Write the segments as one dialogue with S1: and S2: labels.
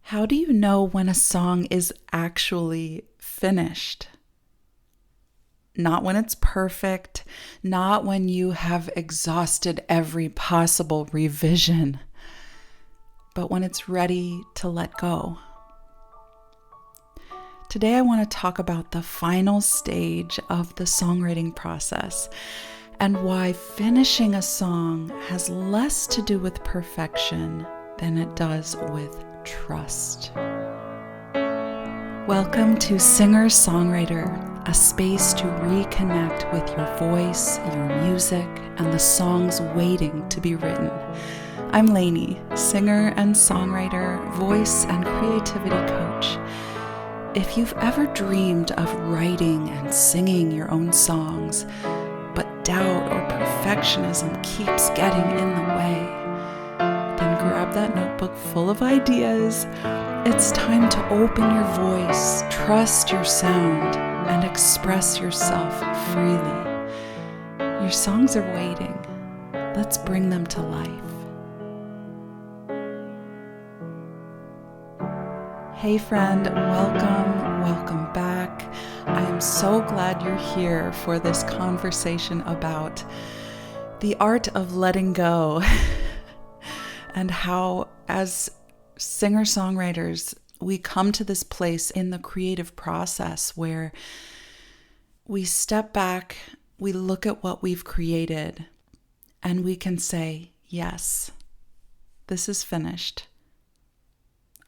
S1: How do you know when a song is actually finished? Not when it's perfect, not when you have exhausted every possible revision, but when it's ready to let go. Today I want to talk about the final stage of the songwriting process and why finishing a song has less to do with perfection than it does with trust. Welcome to Singer-Songwriter, a space to reconnect with your voice, your music, and the songs waiting to be written. I'm Lainey, singer and songwriter, voice and creativity coach. If you've ever dreamed of writing and singing your own songs, but doubt or perfectionism keeps getting in the way, then grab that notebook full of ideas. It's time to open your voice, trust your sound, and express yourself freely. Your songs are waiting. Let's bring them to life. Hey friend, welcome back. I am so glad you're here for this conversation about the art of letting go and how, as singer-songwriters, we come to this place in the creative process where we step back, we look at what we've created, and we can say, yes, this is finished.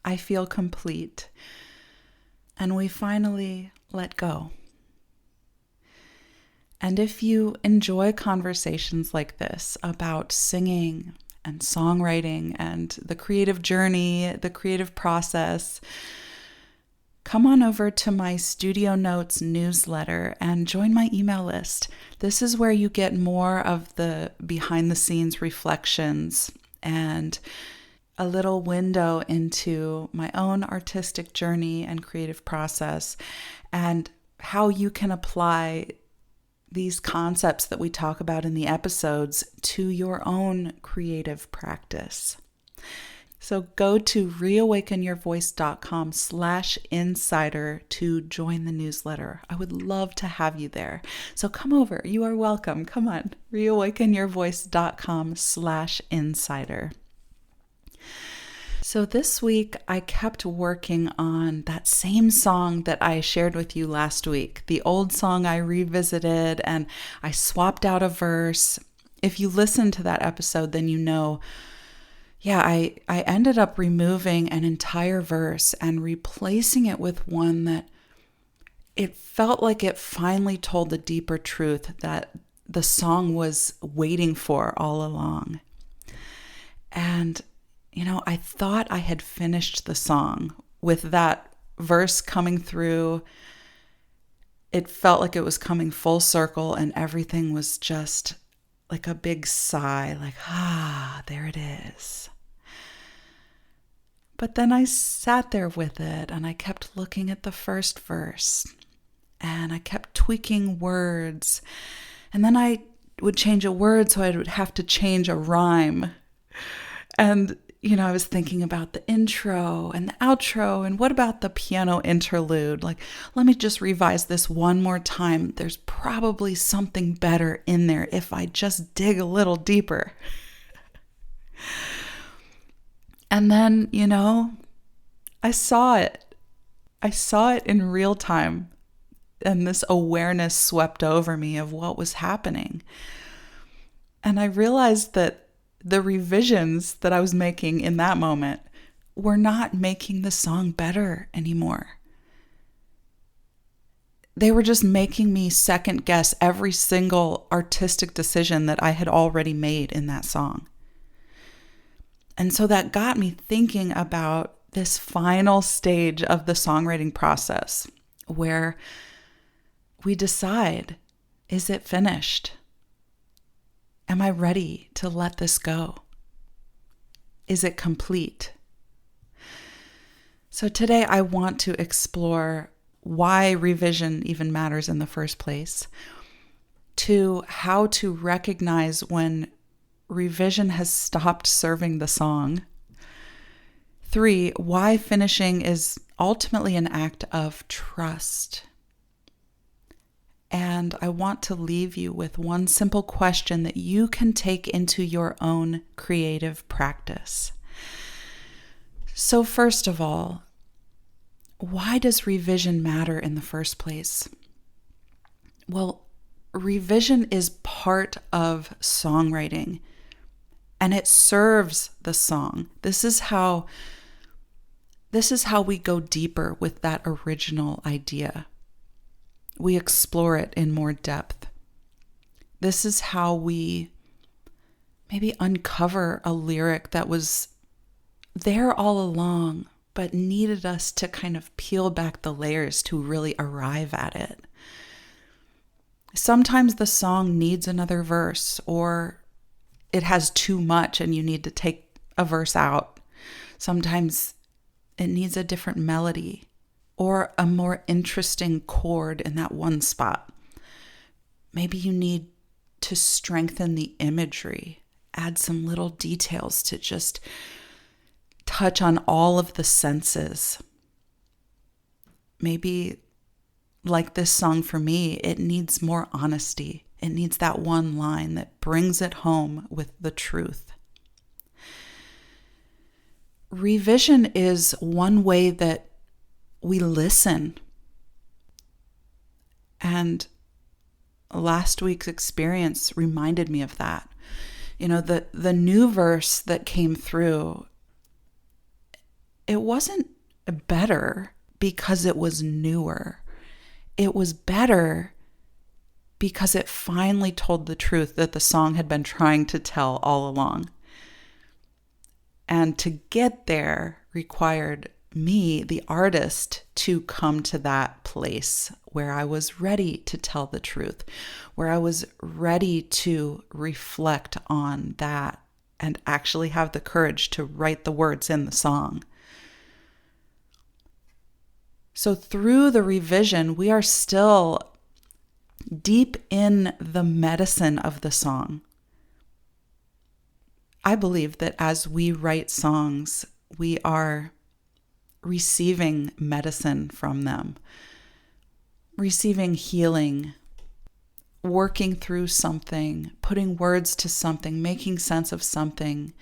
S1: I feel complete. And we finally let go. And if you enjoy conversations like this about singing and songwriting and the creative journey, the creative process, come on over to my Studio Notes newsletter and join my email list. This is where you get more of the behind the scenes reflections and a little window into my own artistic journey and creative process and how you can apply these concepts that we talk about in the episodes to your own creative practice. So go to reawakenyourvoice.com/insider to join the newsletter. I would love to have you there. So come over. You are welcome. Come on. reawakenyourvoice.com/insider. So this week, I kept working on that same song that I shared with you last week. The old song I revisited and I swapped out a verse. If you listen to that episode, then you know, I ended up removing an entire verse and replacing it with one that it felt like it finally told the deeper truth that the song was waiting for all along. And I thought I had finished the song with that verse coming through. It felt like it was coming full circle and everything was just like a big sigh, like, there it is. But then I sat there with it and I kept looking at the first verse and I kept tweaking words. And then I would change a word, so I would have to change a rhyme. And I was thinking about the intro and the outro, and what about the piano interlude? Like, let me just revise this one more time. There's probably something better in there if I just dig a little deeper. And then, I saw it. I saw it in real time, and this awareness swept over me of what was happening. And I realized that the revisions that I was making in that moment were not making the song better anymore. They were just making me second guess every single artistic decision that I had already made in that song. And so that got me thinking about this final stage of the songwriting process where we decide, is it finished? Am I ready to let this go? Is it complete? So today I want to explore why revision even matters in the first place, to how to recognize when revision has stopped serving the song, 3, why finishing is ultimately an act of trust. And I want to leave you with one simple question that you can take into your own creative practice. So first of all, why does revision matter in the first place? Well, revision is part of songwriting, and it serves the song. This is how we go deeper with that original idea. We explore it in more depth. This is how we maybe uncover a lyric that was there all along, but needed us to kind of peel back the layers to really arrive at it. Sometimes the song needs another verse, or it has too much and you need to take a verse out. Sometimes it needs a different melody or a more interesting chord in that one spot. Maybe you need to strengthen the imagery, add some little details to just touch on all of the senses. Maybe, like this song for me, it needs more honesty. It needs that one line that brings it home with the truth. Revision is one way that we listen. And last week's experience reminded me of that. You know, the new verse that came through, it wasn't better because it was newer. It was better because it finally told the truth that the song had been trying to tell all along. And to get there required me, the artist, to come to that place where I was ready to tell the truth, where I was ready to reflect on that and actually have the courage to write the words in the song. So through the revision, we are still deep in the medicine of the song. I believe that as we write songs, we are receiving medicine from them, receiving healing, working through something, putting words to something, making sense of something,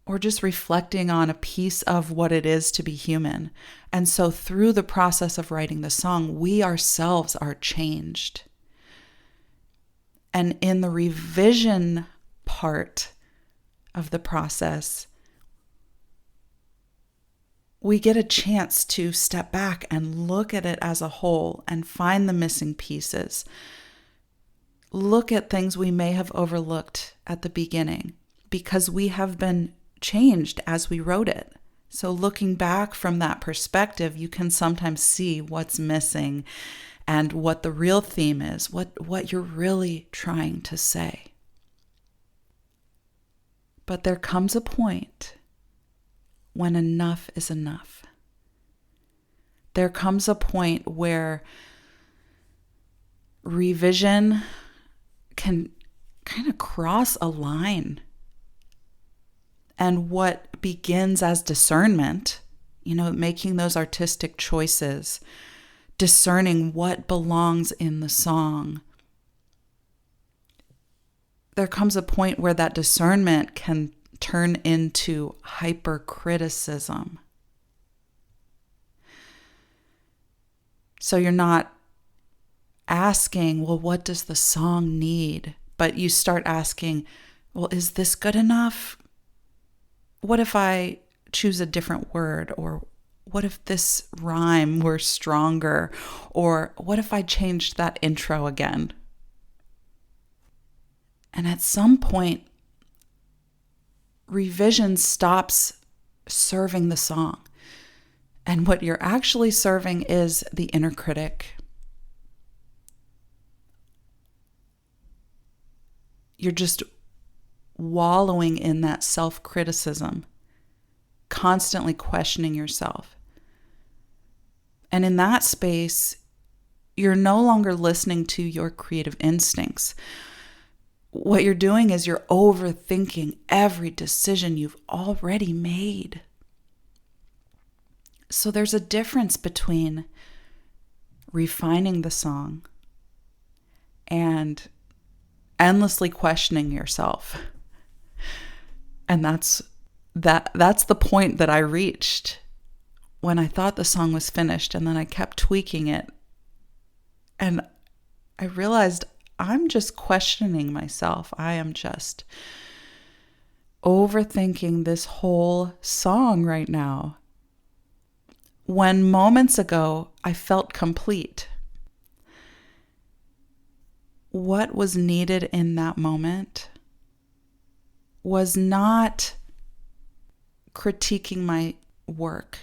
S1: or just reflecting on a piece of what it is to be human. And so through the process of writing the song, we ourselves are changed. And in the revision part of the process, we get a chance to step back and look at it as a whole and find the missing pieces. Look at things we may have overlooked at the beginning because we have been changed as we wrote it. So looking back from that perspective, you can sometimes see what's missing and what the real theme is, what you're really trying to say. But there comes a point when enough is enough. There comes a point where revision can kind of cross a line. And what begins as discernment, making those artistic choices, discerning what belongs in the song. There comes a point where that discernment can turn into hypercriticism. So you're not asking, well, what does the song need? But you start asking, well, is this good enough? What if I choose a different word? Or what if this rhyme were stronger? Or what if I changed that intro again? And at some point, revision stops serving the song. And what you're actually serving is the inner critic. You're just wallowing in that self-criticism, constantly questioning yourself. And in that space, you're no longer listening to your creative instincts. What you're doing is you're overthinking every decision you've already made. So there's a difference between refining the song and endlessly questioning yourself. And that's the point that I reached when I thought the song was finished, and then I kept tweaking it. And I realized I'm just questioning myself. I am just overthinking this whole song right now. When moments ago I felt complete. What was needed in that moment was not critiquing my work.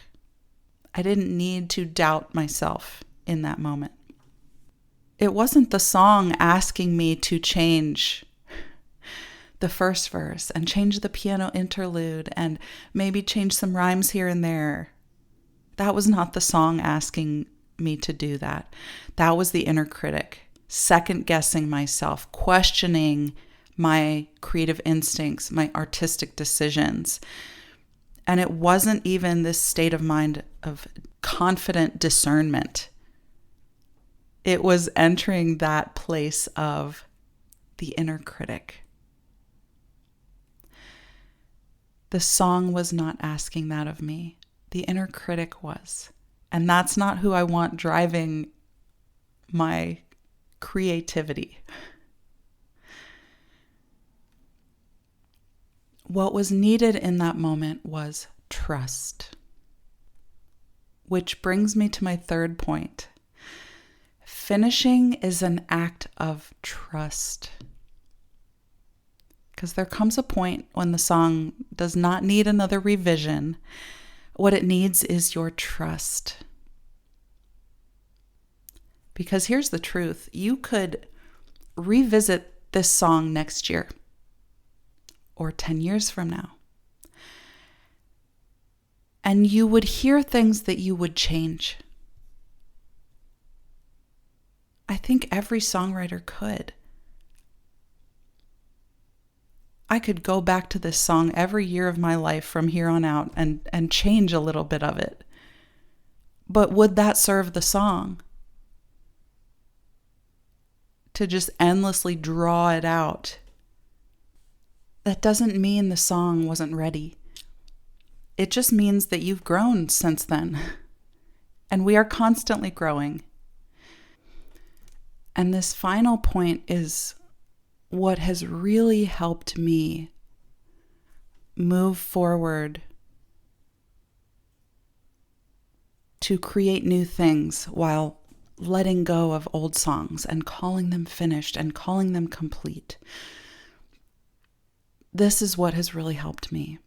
S1: I didn't need to doubt myself in that moment. It wasn't the song asking me to change the first verse and change the piano interlude and maybe change some rhymes here and there. That was not the song asking me to do that. That was the inner critic, second guessing myself, questioning my creative instincts, my artistic decisions. And it wasn't even this state of mind of confident discernment. It was entering that place of the inner critic. The song was not asking that of me. The inner critic was. And that's not who I want driving my creativity. What was needed in that moment was trust. Which brings me to my third point. Finishing is an act of trust. Because there comes a point when the song does not need another revision. What it needs is your trust. Because here's the truth. You could revisit this song next year or 10 years from now. And you would hear things that you would change. I think every songwriter could. I could go back to this song every year of my life from here on out and change a little bit of it. But would that serve the song? To just endlessly draw it out. That doesn't mean the song wasn't ready. It just means that you've grown since then. And we are constantly growing. And this final point is what has really helped me move forward to create new things while letting go of old songs and calling them finished and calling them complete. This is what has really helped me.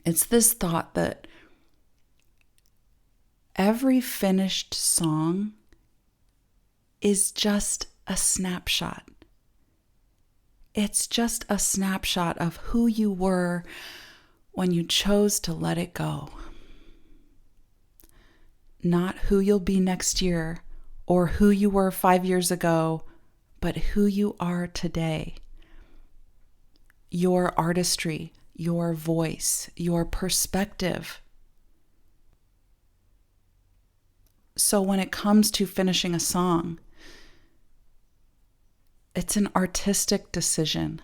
S1: It's this thought that every finished song is just a snapshot. It's just a snapshot of who you were when you chose to let it go. Not who you'll be next year or who you were 5 years ago, but who you are today. Your artistry, your voice, your perspective. So when it comes to finishing a song, it's an artistic decision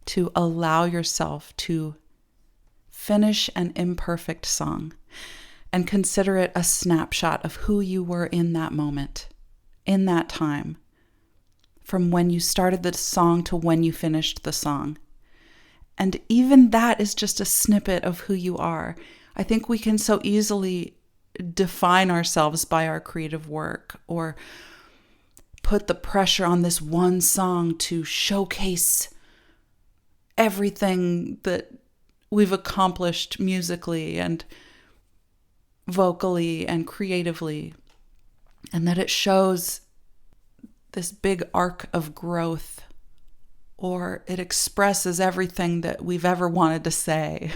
S1: to allow yourself to finish an imperfect song and consider it a snapshot of who you were in that moment, in that time, from when you started the song to when you finished the song. And even that is just a snippet of who you are. I think we can so easily define ourselves by our creative work or put the pressure on this one song to showcase everything that we've accomplished musically and vocally and creatively, and that it shows this big arc of growth, or it expresses everything that we've ever wanted to say.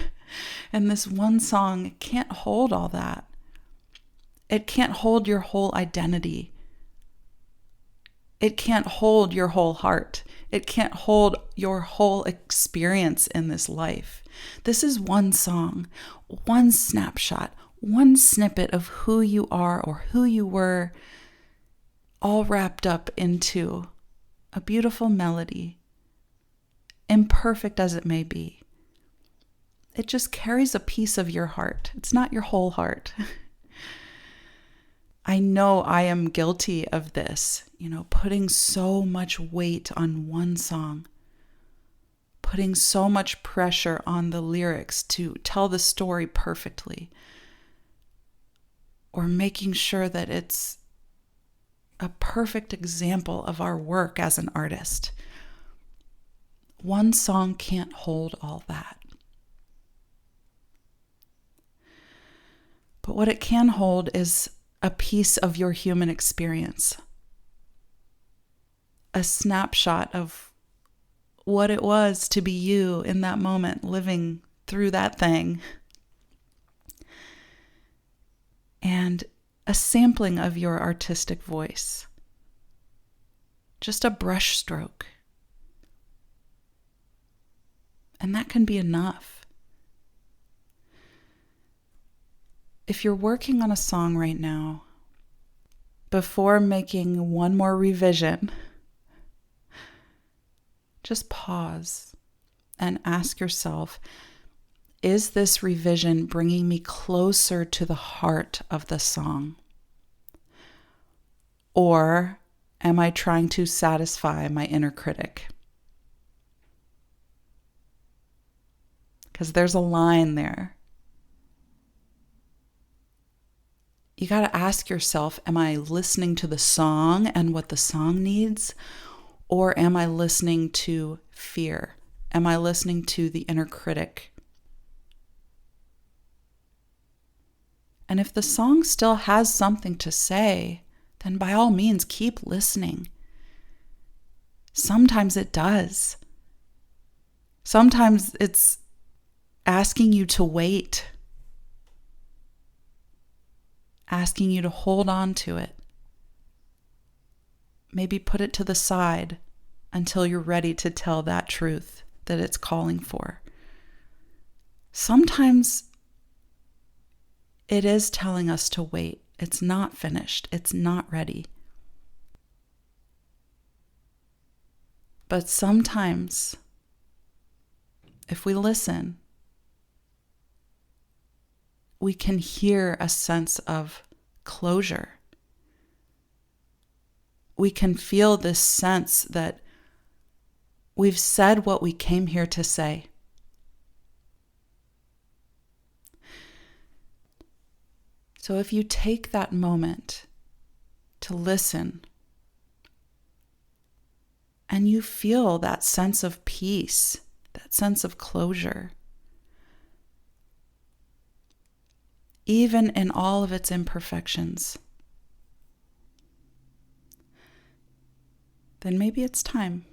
S1: And this one song can't hold all that. It can't hold your whole identity. It can't hold your whole heart. It can't hold your whole experience in this life. This is one song, one snapshot, one snippet of who you are or who you were, all wrapped up into a beautiful melody, imperfect as it may be. It just carries a piece of your heart. It's not your whole heart. I know I am guilty of this, putting so much weight on one song, putting so much pressure on the lyrics to tell the story perfectly, or making sure that it's a perfect example of our work as an artist. One song can't hold all that. But what it can hold is a piece of your human experience, a snapshot of what it was to be you in that moment, living through that thing, and a sampling of your artistic voice, just a brush stroke. And that can be enough. If you're working on a song right now, before making one more revision, just pause and ask yourself, is this revision bringing me closer to the heart of the song? Or am I trying to satisfy my inner critic? Because there's a line there. You got to ask yourself, am I listening to the song and what the song needs? Or am I listening to fear? Am I listening to the inner critic? And if the song still has something to say, then by all means, keep listening. Sometimes it does. Sometimes it's asking you to wait, asking you to hold on to it. Maybe put it to the side until you're ready to tell that truth that it's calling for. Sometimes it is telling us to wait. It's not finished. It's not ready. But sometimes, if we listen, we can hear a sense of closure. We can feel this sense that we've said what we came here to say. So if you take that moment to listen and you feel that sense of peace, that sense of closure, even in all of its imperfections, then maybe it's time.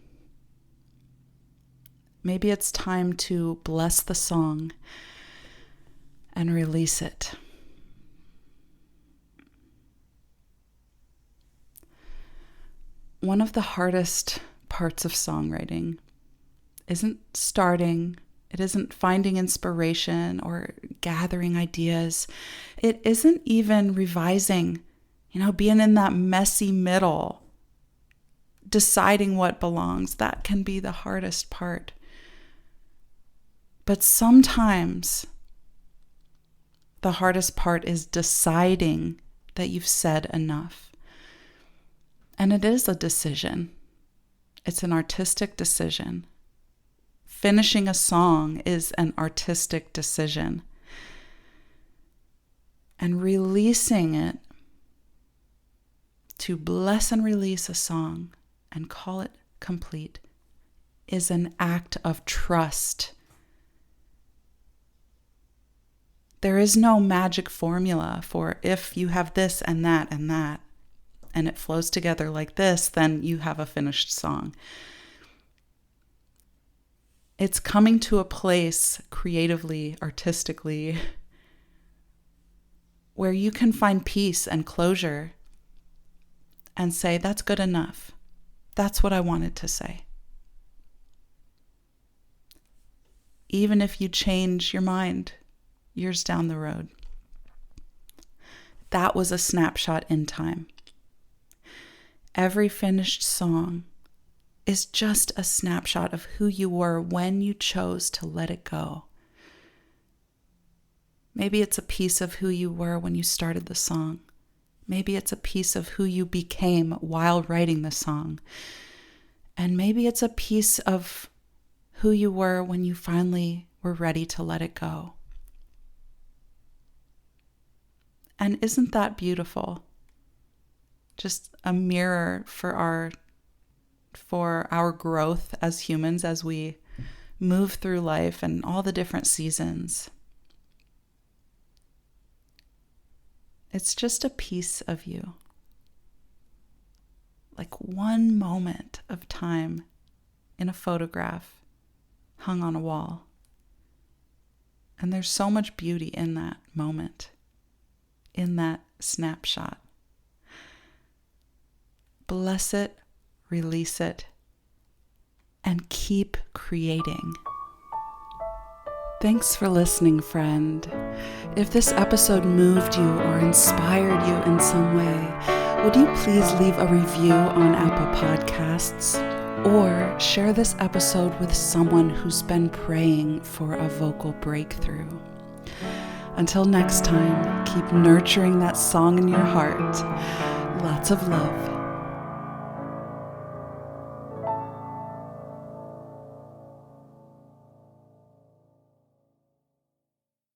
S1: Maybe it's time to bless the song and release it. One of the hardest parts of songwriting isn't starting. It isn't finding inspiration or gathering ideas. It isn't even revising, being in that messy middle, deciding what belongs. That can be the hardest part. But sometimes the hardest part is deciding that you've said enough. And it is a decision. It's an artistic decision. Finishing a song is an artistic decision. And releasing it, to bless and release a song and call it complete, is an act of trust. There is no magic formula for if you have this and that, and it flows together like this, then you have a finished song. It's coming to a place creatively, artistically, where you can find peace and closure and say, that's good enough. That's what I wanted to say. Even if you change your mind years down the road. That was a snapshot in time. Every finished song is just a snapshot of who you were when you chose to let it go. Maybe it's a piece of who you were when you started the song. Maybe it's a piece of who you became while writing the song. And maybe it's a piece of who you were when you finally were ready to let it go. And isn't that beautiful? Just a mirror for our growth as humans as we move through life and all the different seasons. It's just a piece of you. Like one moment of time in a photograph hung on a wall. And there's so much beauty in that moment, in that snapshot. Bless it, release it, and keep creating. Thanks for listening, friend. If this episode moved you or inspired you in some way, would you please leave a review on Apple Podcasts or share this episode with someone who's been praying for a vocal breakthrough? Until next time, keep nurturing that song in your heart. Lots of love.